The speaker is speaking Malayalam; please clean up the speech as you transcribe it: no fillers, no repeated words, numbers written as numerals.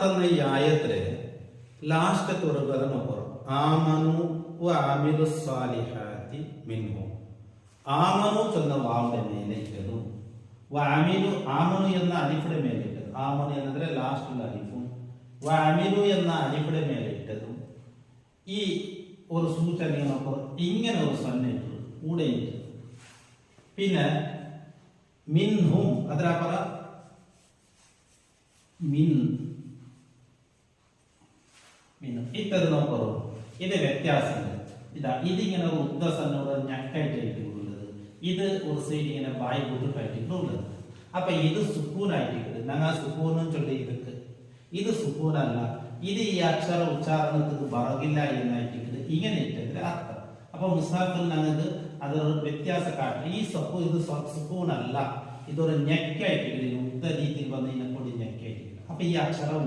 തന്ന ഈ ആയത്തില് ലാസ്റ്റത്തെ ഒരു പദം ആമനു വഅമിലു സ്വാലിഹാത്തി മിൻഹും. ആമനു എന്ന വാവിന്റെ മേലെ ഇട്ടതും വഅമിലു ആമനു എന്ന അലിഫിന്റെ മേലെ ഇട്ടതും, ആമനു എന്നതിലെ ലാസ്റ്റുള്ള അലിഫും വഅമിലു എന്ന അലിഫിന്റെ മേലെ ഇട്ടതും ഈ ഒരു സൂചനയൊക്കെ ഇങ്ങനെ ഒരു സന്നിട്ട് കൂടെ ഇട്ടു. പിന്നെ മിൻഹും അതിനാ പറ മിൻ ഇത്തരം നോക്കൂ. ഇത് വ്യത്യാസമുണ്ട്. ഇതാ ഇതിങ്ങനെ ഒരു ഉദ്ദസനോട് ഞക്കായിട്ടായിട്ടുള്ളത്, ഇത് ഒരു സൈഡ് ഇങ്ങനെ ബായ് കൂട്ടിട്ടായിട്ടുള്ളത്. അപ്പൊ ഇത് സുക്കൂനായിട്ടുണ്ട്. ഞങ്ങൾ സുക്കൂനും ചൊല്ലി ഇതൊക്കെ ഇത് സുക്കൂനല്ല, ഇത് ഈ അക്ഷര ഉച്ചാരണത്തിന് പറകില്ല എന്നായിട്ടുണ്ട്. ഇങ്ങനെ ഇട്ടതിന്റെ അർത്ഥം. അപ്പൊ മുസാഫിൽ ഞങ്ങൾക്ക് അതൊരു വ്യത്യാസം കാട്ടി. ഈ ഇത് സുക്കൂനല്ല, ഇതൊരു ഞെക്കായിട്ടുണ്ട്. ഉദ്ദ രീതിയിൽ വന്നതിനെ കൊണ്ട് ഞെക്കായിട്ടുണ്ട്. അപ്പൊ ഈ അക്ഷരം